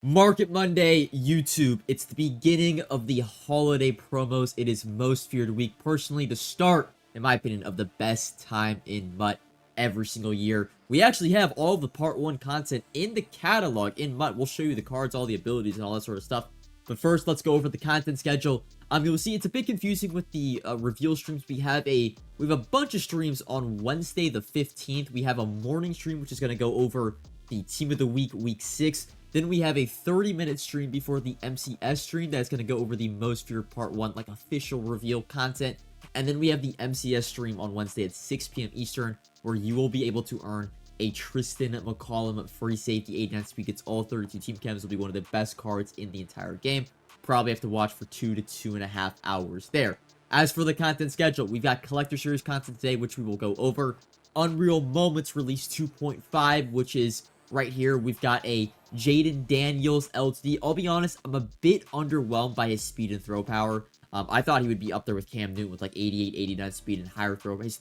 Market Monday, YouTube. It's the beginning of the holiday promos. It is most feared week. Personally, the start, in my opinion, of the best time in MUT every single year. We actually have all of the part 1 content in the catalog in MUT. We'll show you the cards, all the abilities, and all that sort of stuff. But first, let's go over the content schedule. You'll see it's a bit confusing with the reveal streams. We have a bunch of streams on Wednesday the 15th. We have a morning stream, which is going to go over the Team of the Week, Week 6. Then we have a 30-minute stream before the MCS stream that's going to go over the most feared part 1, like official reveal content. And then we have the MCS stream on Wednesday at 6 p.m. Eastern, where you will be able to earn a Tristan McCollum free safety. 89 speed gets all 32 team chems. Will be one of the best cards in the entire game. Probably have to watch for 2 to 2.5 hours there. As for the content schedule, we've got Collector Series content today, which we will go over. Unreal Moments Release 2.5, which is right here. We've got a Jaden Daniels LTD. I'll be honest, I'm a bit underwhelmed by his speed and throw power. I thought he would be up there with Cam Newton with like 88, 89 speed and higher throw. His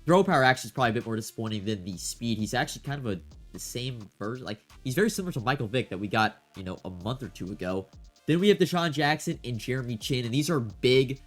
throw power actually is probably a bit more disappointing than the speed. He's actually kind of the same version. Like, he's very similar to Michael Vick that we got, a month or two ago. Then we have Deshaun Jackson and Jeremy Chin, and these are big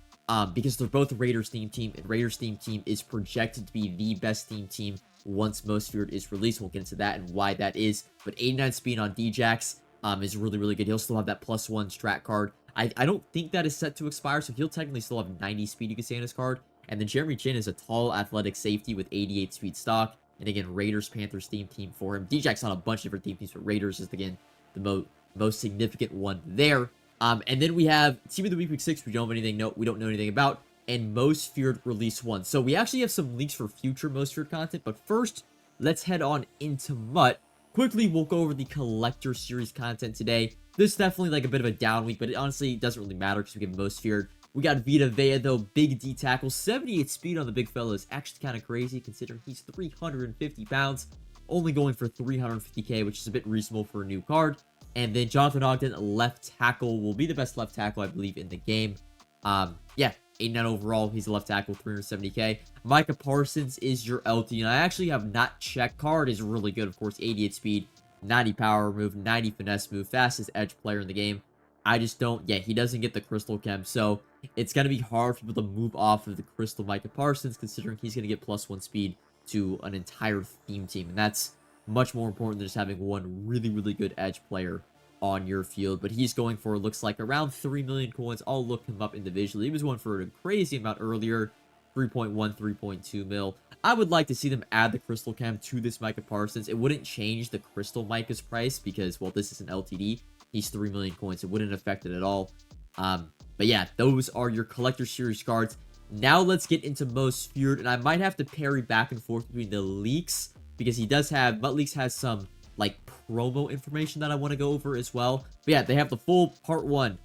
because they're both Raiders theme team, and Raiders theme team is projected to be the best theme team once Most Feared is released. We'll get into that and why that is. But 89 speed on Djax is really, really good. He'll still have that +1 strat card. I don't think that is set to expire, so he'll technically still have 90 speed, you can say, on his card. And then Jeremy Chin is a tall, athletic safety with 88 speed stock. And again, Raiders, Panthers theme team for him. Djax on a bunch of different theme teams, but Raiders is, again, the most significant one there. And then we have Team of the Week, Week 6, we don't know anything about. And Most Feared Release 1. So we actually have some leaks for future Most Feared content, but first, let's head on into MUT. Quickly, we'll go over the Collector Series content today. This is definitely like a bit of a down week, but it honestly doesn't really matter because we get Most Feared. We got Vita Vea, though, big D tackle, 78 speed on the big fella is actually kind of crazy considering he's 350 pounds, only going for 350k, which is a bit reasonable for a new card. And then Jonathan Ogden, left tackle, will be the best left tackle, I believe, in the game. Yeah, 89 overall. He's a left tackle, 370k. Micah Parsons is your LT, and I actually have not checked. Card is really good, of course. 88 speed, 90 power move, 90 finesse move, fastest edge player in the game. I just don't, he doesn't get the Crystal Chem, so it's going to be hard for people to move off of the Crystal Micah Parsons, considering he's going to get +1 speed to an entire theme team, and that's much more important than just having one really, really good edge player on your field. But he's going for, looks like, around 3 million coins. I'll look him up individually. He was going for a crazy amount earlier, 3.1, 3.2 mil. I would like to see them add the Crystal Chem to this Micah Parsons. It wouldn't change the Crystal Micah's price because, well, this is an LTD. He's 3 million coins. It wouldn't affect it at all. But yeah, those are your Collector Series cards. Now let's get into Most Feared, and I might have to parry back and forth between the leaks because he does have, MUT Leaks has some like promo information that I want to go over as well. But yeah, they have the full part 1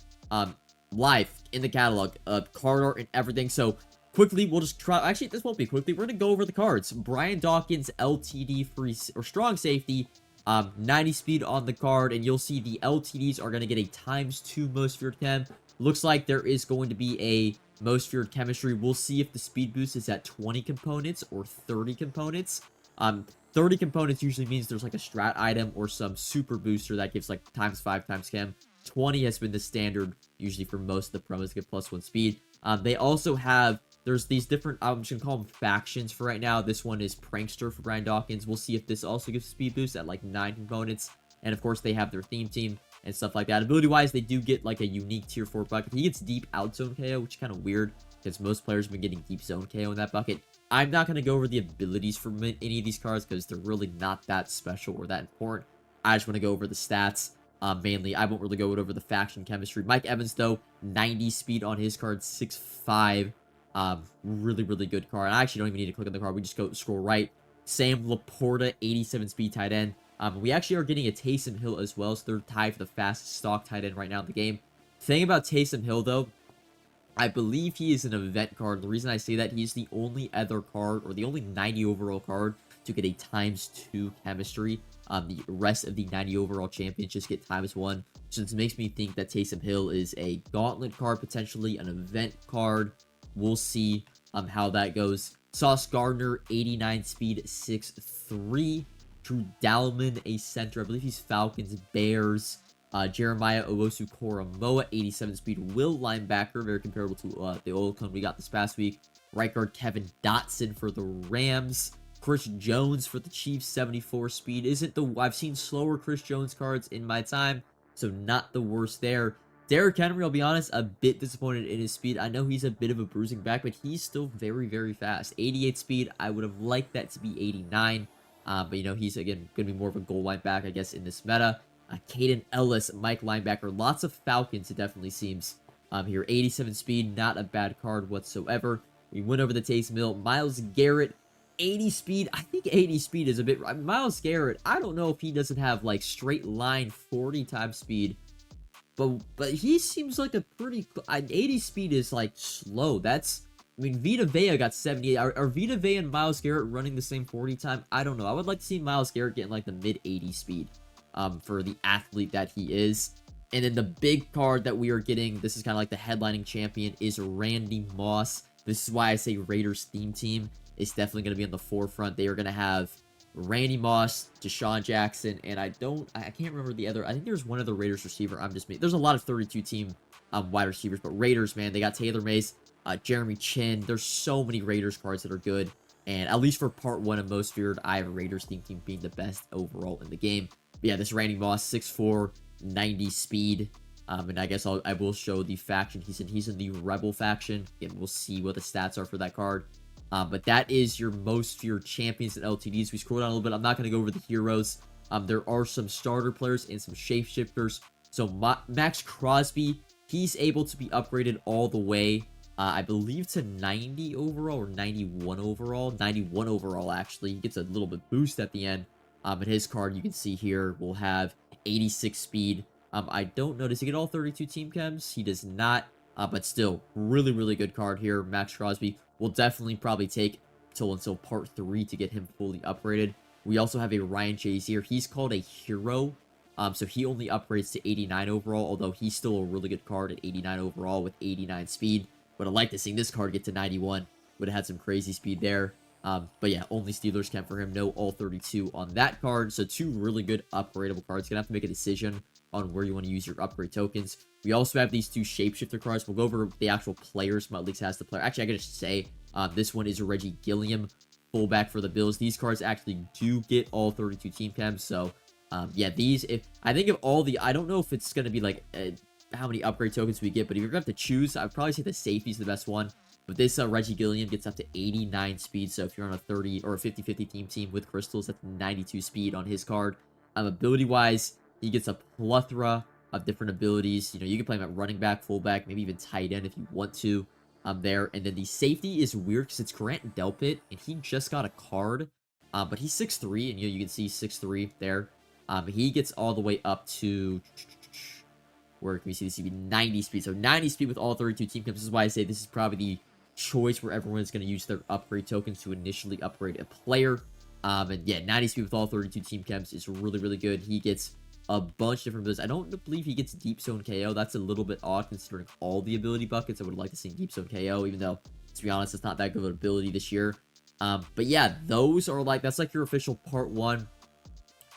live in the catalog, card art and everything. So quickly, we'll just try, actually this won't be quickly, we're gonna go over the cards. Brian Dawkins, LTD free or strong safety, 90 speed on the card, and you'll see the LTDs are gonna get a ×2 Most Feared Chem. Looks like there is going to be a Most Feared Chemistry. We'll see if the speed boost is at 20 components or 30 components. 30 components usually means there's like a strat item or some super booster that gives like ×5 chem. 20 has been the standard usually for most of the promos to get +1 speed. They also have, there's these different, I'm just gonna call them factions for right now. This one is Prankster for Brian Dawkins. We'll see if this also gives speed boost at like 9 components. And of course they have their theme team and stuff like that. Ability wise, they do get like a unique tier 4 bucket. He gets deep out zone KO, which is kind of weird because most players have been getting deep zone KO in that bucket. I'm not going to go over the abilities for any of these cards because they're really not that special or that important. I just want to go over the stats mainly. I won't really go over the faction chemistry. Mike Evans, though, 90 speed on his card, 6'5". Really, really good card. I actually don't even need to click on the card. We just go scroll right. Sam Laporta, 87 speed tight end. We actually are getting a Taysom Hill as well, so they're tied for the fastest stock tight end right now in the game. Thing about Taysom Hill, though, I believe he is an event card. The reason I say that, he's the only other card, or the only 90 overall card to get a ×2 chemistry. The rest of the 90 overall champions just get ×1. So this makes me think that Taysom Hill is a gauntlet card, potentially an event card. We'll see how that goes. Sauce Gardner, 89 speed, 6'3". Drew Dalman, a center. I believe he's Falcons, Bears. Jeremiah Owusu-Koramoah, 87 speed, will linebacker, very comparable to the old one we got this past week. Right guard Kevin Dotson for the Rams. Chris Jones for the Chiefs, 74 speed. I've seen slower Chris Jones cards in my time, so not the worst there. Derrick Henry, I'll be honest, a bit disappointed in his speed. I know he's a bit of a bruising back, but he's still very, very fast. 88 speed, I would have liked that to be 89. But, he's, again, going to be more of a goal line back, I guess, in this meta. Caden Ellis, Mike linebacker. Lots of Falcons, it definitely seems. Here, 87 speed, not a bad card whatsoever. We went over the Taysom Hill. Myles Garrett, 80 speed. I think 80 speed is a bit... Myles Garrett, I don't know if he doesn't have, like, straight line 40 times speed. But he seems like a pretty... 80 speed is, like, slow. That's... I mean, Vita Vea got 78. Are Vita Vea and Myles Garrett running the same 40 time? I don't know. I would like to see Myles Garrett getting, like, the mid-80 speed for the athlete that he is. And then the big card that we are getting, this is kind of like the headlining champion, is Randy Moss. This is why I say Raiders theme team is definitely going to be on the forefront. They are going to have Randy Moss, Deshaun Jackson, and I can't remember the other. I think there's one other Raiders receiver. There's a lot of 32 team wide receivers, but Raiders, man, they got Taylor Mays, Jeremy Chin. There's so many Raiders cards that are good. And at least for part 1 of Most Feared, I have a Raiders theme team being the best overall in the game. But yeah, this Randy Moss, 6'4", 90 speed. And I guess I will show the faction. He's in the Rebel faction. And we'll see what the stats are for that card. But that is your Most Feared champions and LTDs. We scroll down a little bit. I'm not going to go over the heroes. There are some starter players and some shapeshifters. So Max Crosby, he's able to be upgraded all the way. I believe to 90 overall or 91 overall. 91 overall, actually. He gets a little bit boost at the end. But his card, you can see here, will have 86 speed. I don't know. Does he get all 32 team chems? He does not. But still, really, really good card here. Max Crosby will definitely probably take until part 3 to get him fully upgraded. We also have a Ryan Shazier. He's called a hero. So he only upgrades to 89 overall, although he's still a really good card at 89 overall with 89 speed. Would have liked to see this card get to 91. Would have had some crazy speed there. But yeah, only Steelers can for him. No all 32 on that card. So 2 really good upgradable cards. Gonna have to make a decision on where you want to use your upgrade tokens. We also have these 2 shapeshifter cards. We'll go over the actual players. At least has the player. Actually, I gotta say, this one is Reggie Gilliam, fullback for the Bills. These cards actually do get all 32 team chems. So yeah, these, I don't know if it's gonna be like how many upgrade tokens we get, but if you're gonna have to choose, I'd probably say the safety's the best one. But this Reggie Gilliam gets up to 89 speed, so if you're on a 30 or a 50-50 team with crystals, that's 92 speed on his card. Ability-wise, he gets a plethora of different abilities. You can play him at running back, fullback, maybe even tight end if you want to. There, and then the safety is weird because it's Grant Delpit, and he just got a card. But he's 6'3", and you can see 6'3" there. He gets all the way up to... Where can we see this? 90 speed. So 90 speed with all 32 team chems. This is why I say this is probably the choice where everyone is going to use their upgrade tokens to initially upgrade a player. And yeah, 90 speed with all 32 team chems is really, really good. He gets a bunch of different abilities. I don't believe he gets Deep Zone KO. That's a little bit odd considering all the ability buckets. I would like to see Deep Zone KO, even though, to be honest, it's not that good of an ability this year. But yeah, those are that's like your official part 1.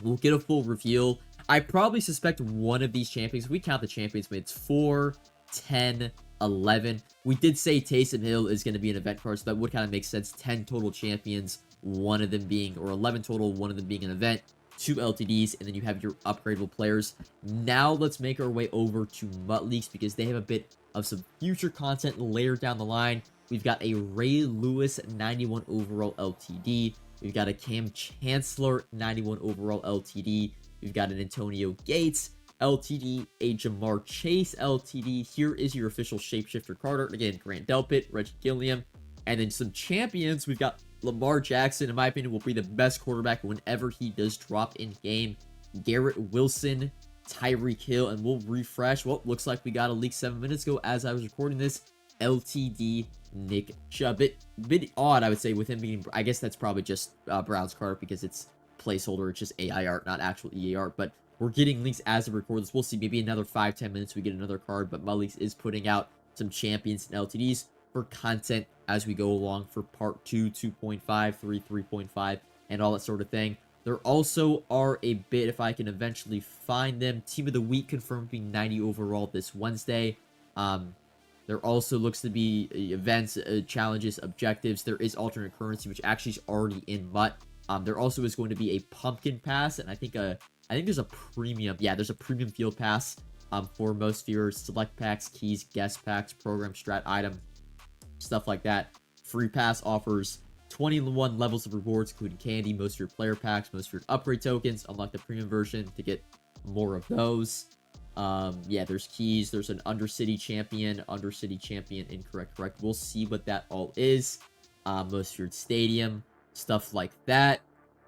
We'll get a full reveal. I probably suspect one of these champions, if we count the champions, but it's 4, 10, 11. We did say Taysom Hill is going to be an event card, so that would kind of make sense. 10 total champions, one of them being, or 11 total, one of them being an event, 2 LTDs, and then you have your upgradable players. Now let's make our way over to Mutt Leaks because they have a bit of some future content later down the line. We've got a Ray Lewis 91 overall LTD. We've got a Cam Chancellor 91 overall LTD. We've got an Antonio Gates LTD, a Jamar Chase LTD. Here is your official shapeshifter card art. Again, Grant Delpit, Reggie Gilliam, and then some champions. We've got Lamar Jackson, in my opinion, will be the best quarterback whenever he does drop in game. Garrett Wilson, Tyreek Hill, and we'll refresh. Well, looks like we got a leak 7 minutes ago as I was recording this. LTD Nick Chubb. Bit odd, I would say, with him being, I guess that's probably just Brown's card because it's placeholder. It's just AI art, not actual EA art, but we're getting leaks as of record this. We'll see, maybe another 5-10 minutes we get another card, but Mutt is putting out some champions and LTDs for content as we go along for part 2, 2.5, 3, 3.5, and all that sort of thing. There also are a bit, if I can eventually find them, Team of the Week confirmed being 90 overall this Wednesday. There also looks to be events, challenges, objectives. There is alternate currency, which actually is already in MUT. There also is going to be a pumpkin pass, and I think there's a premium. Yeah, there's a premium field pass for most viewers. Select packs, keys, guest packs, program strat item, stuff like that. Free pass offers 21 levels of rewards, including candy, most of your player packs, most of your upgrade tokens. Unlock the premium version to get more of those. Yeah, there's keys. There's an Undercity champion, incorrect, correct. We'll see what that all is. Most feared stadium, stuff like that.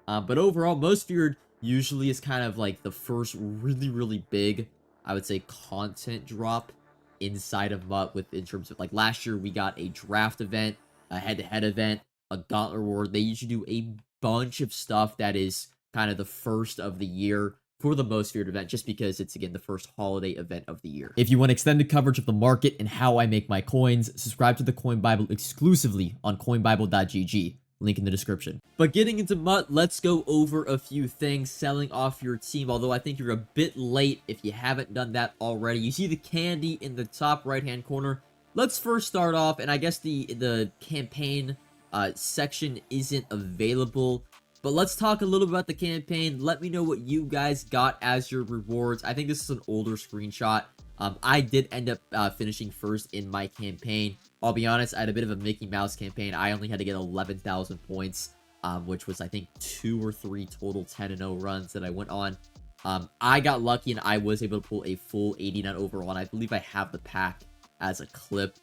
But overall, most feared usually is kind of like the first really big, I would say, content drop inside of MUT in terms of, like, last year we got a draft event, a head-to-head event, a gauntlet reward. They usually do a bunch of stuff that is kind of the first of the year for the most feared event, just because it's, again, the first holiday event of the year. If you want extended coverage of the market and how I make my coins, subscribe to the Coin Bible exclusively on coinbible.gg. Link in the description. But getting into MUT, let's go over a few things. Selling off your team, although I think you're a bit late if you haven't done that already. You see the candy in the top right-hand corner. Let's first start off, and I guess the campaign section isn't available, but let's talk a little about the campaign. Let me know what you guys got as your rewards. I think this is an older screenshot. I did end up finishing first in my campaign. I'll be honest, I had a bit of a Mickey Mouse campaign. I only had to get 11,000 points, which was, I think, 2 or 3 total 10-0 runs that I went on. I got lucky, and I was able to pull a full 89 overall, and I believe I have the pack as a clip.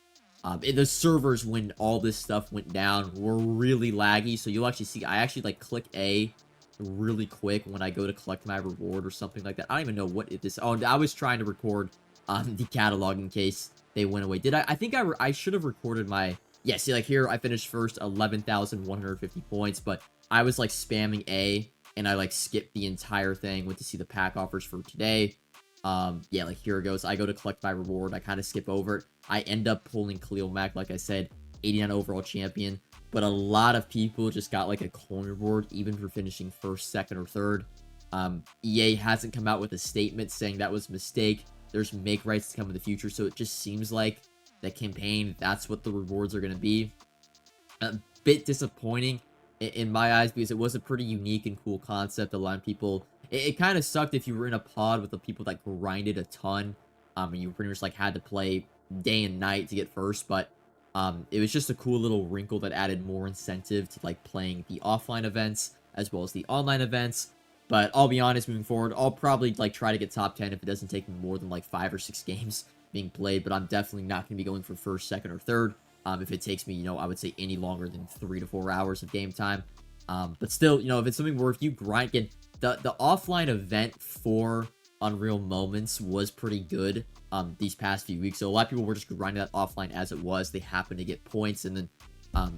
The servers, when all this stuff went down, were really laggy, so you'll actually see, I actually, like, click A really quick when I go to collect my reward or something like that. I don't even know what it is. Oh, I was trying to record the catalog in case they went away. Did I think I should have recorded my... Yeah, see, like, here, I finished first, 11,150 points, but I was, like, spamming A, and I, like, skipped the entire thing, went to see the pack offers for today. Yeah, like, here it goes. I go to collect my reward. I kind of skip over it. I end up pulling Khalil Mack, like I said, 89 overall champion. But a lot of people just got, like, a coin reward, even for finishing first, second, or third. EA hasn't come out with a statement saying that was a mistake. There's make rights to come in the future, so it just seems like that campaign, that's what the rewards are going to be. A bit disappointing in my eyes, because it was a pretty unique and cool concept. A lot of people... It kind of sucked if you were in a pod with the people that grinded a ton, and you pretty much, like, had to play day and night to get first, but it was just a cool little wrinkle that added more incentive to, like, playing the offline events as well as the online events. But I'll be honest, moving forward, I'll probably, like, try to get top 10 if it doesn't take me more than, like, 5 or 6 games being played, but I'm definitely not going to be going for first, second, or third, if it takes me, you know, I would say any longer than 3 to 4 hours of game time. But still, you know, if it's something where if you grind, again, the offline event for Unreal Moments was pretty good these past few weeks, so a lot of people were just grinding that offline as it was. They happened to get points, and then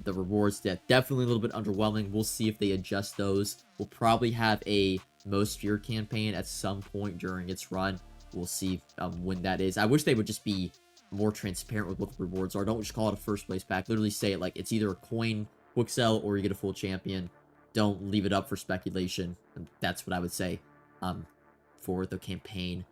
the rewards, definitely a little bit underwhelming. We'll see if they adjust those. We'll probably have a Most Feared campaign at some point during its run. We'll see when that is. I wish they would just be more transparent with what the rewards are. Don't just call it a first place pack. Literally say it like it's either a coin, quick sell, or you get a full champion. Don't leave it up for speculation. That's what I would say for the campaign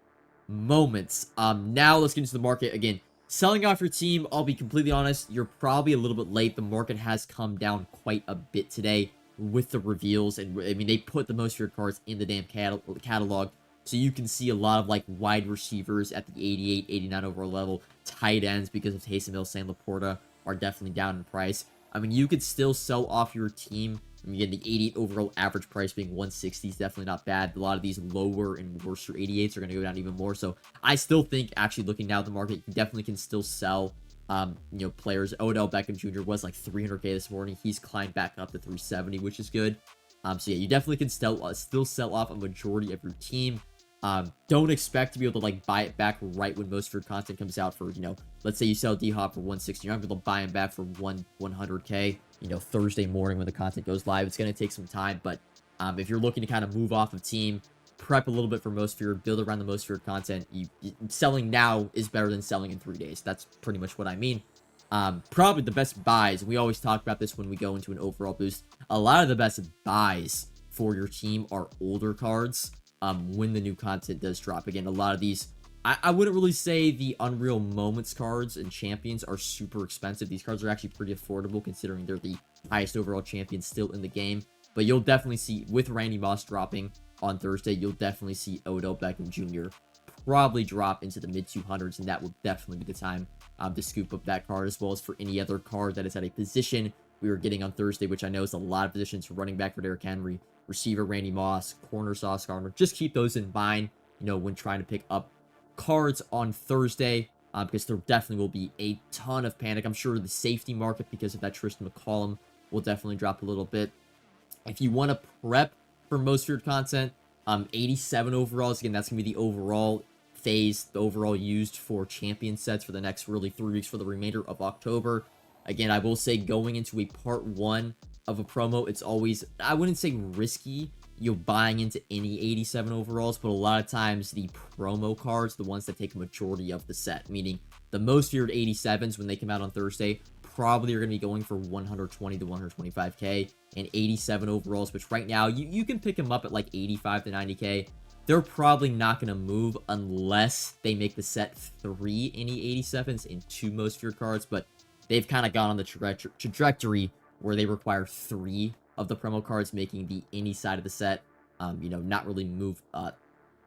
moments. Now let's get into the market. Again, selling off your team, I'll be completely honest, you're probably a little bit late. The market has come down quite a bit today with the reveals, and I mean, they put the most feared cards in the damn catalog, so you can see a lot of, like, wide receivers at the 88, 89 overall level. Tight ends, because of Taysom Hill, Sam Laporta, are definitely down in price. I mean, you could still sell off your team. I mean, again, the 88 overall average price being 160 is definitely not bad. A lot of these lower and worse 88s are going to go down even more. So I still think, actually looking now at the market, you definitely can still sell, you know, players. Odell Beckham Jr. was like 300k this morning. He's climbed back up to 370, which is good. So yeah, you definitely can still sell off a majority of your team. Don't expect to be able to, like, buy it back right when most of your content comes out for, you know, let's say you sell D-Hop for 160, you're not able to buy him back for 100k, you know, Thursday morning when the content goes live. It's going to take some time, but if you're looking to kind of move off of team, prep a little bit for most feared, build around the most feared content, selling now is better than selling in 3 days. That's pretty much what I mean. Probably the best buys, we always talk about this when we go into an overall boost, a lot of the best buys for your team are older cards when the new content does drop. Again, a lot of these, I wouldn't really say the Unreal Moments cards and champions are super expensive. These cards are actually pretty affordable considering they're the highest overall champions still in the game. But you'll definitely see, with Randy Moss dropping on Thursday, you'll definitely see Odell Beckham Jr. probably drop into the mid-200s, and that will definitely be the time to scoop up that card, as well as for any other card that is at a position we were getting on Thursday, which I know is a lot of positions. Running back for Derrick Henry, receiver Randy Moss, corner Sauce Gardner. Just keep those in mind, you know, when trying to pick up cards on Thursday, because there definitely will be a ton of panic. I'm sure the safety market, because of that Tristan McCollum, will definitely drop a little bit. If you want to prep for most feared content, 87 overalls, again, that's going to be the overall phase, the overall used for champion sets for the next really 3 weeks for the remainder of October. Again, I will say going into a part 1 of a promo, it's always, I wouldn't say risky, you're buying into any 87 overalls, but a lot of times the promo cards, the ones that take a majority of the set, meaning the most feared 87s when they come out on Thursday, probably are going to be going for 120 to 125k, and 87 overalls, which right now, you can pick them up at like 85 to 90k. They're probably not going to move unless they make the set 3 any 87s and 2 most feared cards, but they've kind of gone on the trajectory where they require 3 of the promo cards, making the any side of the set, you know, not really move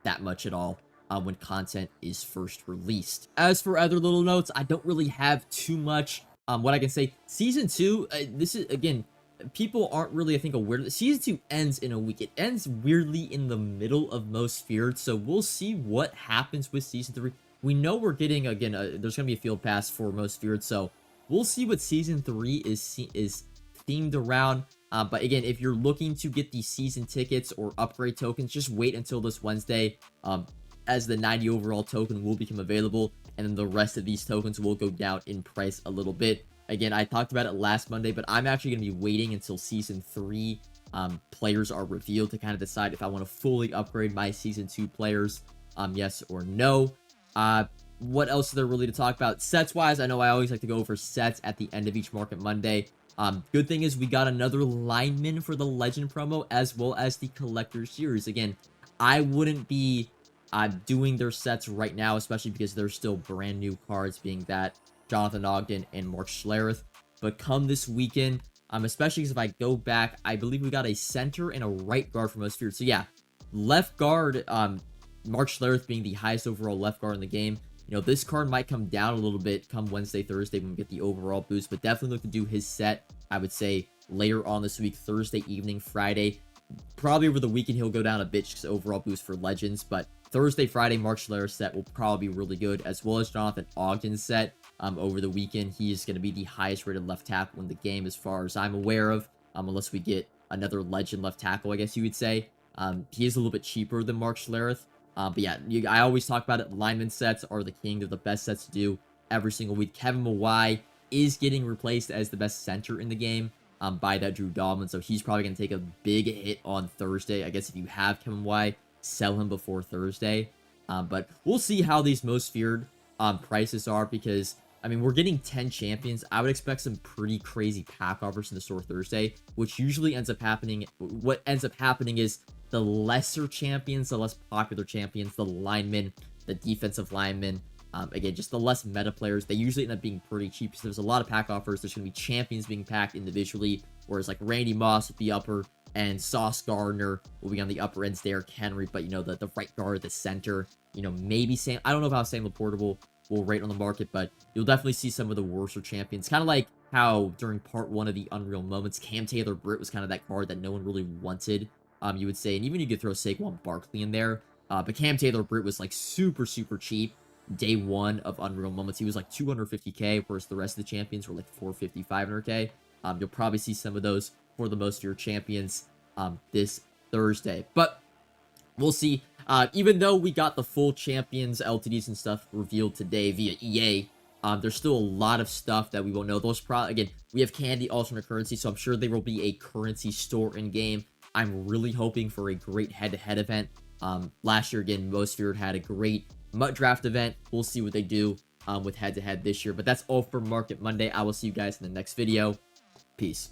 that much at all when content is first released. As for other little notes, I don't really have too much. What I can say, Season 2, this is, again, people aren't really, I think, aware that Season 2 ends in a week. It ends weirdly in the middle of Most Feared, so we'll see what happens with Season 3. We know we're getting, again, there's going to be a field pass for Most Feared, so we'll see what Season 3 is themed around. But again, if you're looking to get the season tickets or upgrade tokens, just wait until this Wednesday, as the 90 overall token will become available, and then the rest of these tokens will go down in price a little bit. Again, I talked about it last Monday, but I'm actually going to be waiting until Season 3 players are revealed to kind of decide if I want to fully upgrade my Season 2 players, yes or no. What else is there really to talk about? Sets-wise, I know I always like to go over sets at the end of each Market Monday. Good thing is we got another lineman for the Legend promo, as well as the Collector Series. Again, I wouldn't be doing their sets right now, especially because they're still brand new cards, being that Jonathan Ogden and Mark Schlereth. But come this weekend, especially because if I go back, I believe we got a center and a right guard for Most Feared. So yeah, left guard, Mark Schlereth being the highest overall left guard in the game. You know, this card might come down a little bit come Wednesday, Thursday when we get the overall boost, but definitely look to do his set, I would say, later on this week, Thursday evening, Friday. Probably over the weekend, he'll go down a bit because overall boost for Legends, but Thursday, Friday, Mark Schlereth's set will probably be really good, as well as Jonathan Ogden's set. Over the weekend, he is going to be the highest rated left tackle in the game as far as I'm aware of, unless we get another Legend left tackle, I guess you would say. He is a little bit cheaper than Mark Schlereth. But yeah, I always talk about it. Lineman sets are the king. They're the best sets to do every single week. Kevin Mawai is getting replaced as the best center in the game by that Drew Dahlman. So he's probably going to take a big hit on Thursday. I guess if you have Kevin Mawai, sell him before Thursday. But we'll see how these most feared prices are, because, I mean, we're getting 10 champions. I would expect some pretty crazy pack offers in the store Thursday, which usually ends up happening. What ends up happening is the lesser champions, the less popular champions, the linemen, the defensive linemen, again, just the less meta players, they usually end up being pretty cheap. So there's a lot of pack offers. There's going to be champions being packed individually, whereas like Randy Moss will be upper, and Sauce Gardner will be on the upper ends, Derrick Henry, but, you know, the right guard, the center, you know, maybe Sam, I don't know how Sam Laporta will rate on the market, but you'll definitely see some of the worser champions. Kind of like how during part 1 of the Unreal Moments, Cam Taylor-Britt was kind of that card that no one really wanted. You would say, and even you could throw Saquon Barkley in there, but Cam Taylor-Britt was like super cheap day 1 of Unreal Moments. He was like 250k, whereas the rest of the champions were like 450, 500k. You'll probably see some of those for the most of your champions this Thursday, but we'll see. Even though we got the full champions, LTDs and stuff revealed today via EA, there's still a lot of stuff that we won't know. Those probably, again, we have candy alternate currency, so I'm sure there will be a currency store in game. I'm really hoping for a great head-to-head event. Last year, again, Most Feared had a great MUT draft event. We'll see what they do with head-to-head this year. But that's all for Market Monday. I will see you guys in the next video. Peace.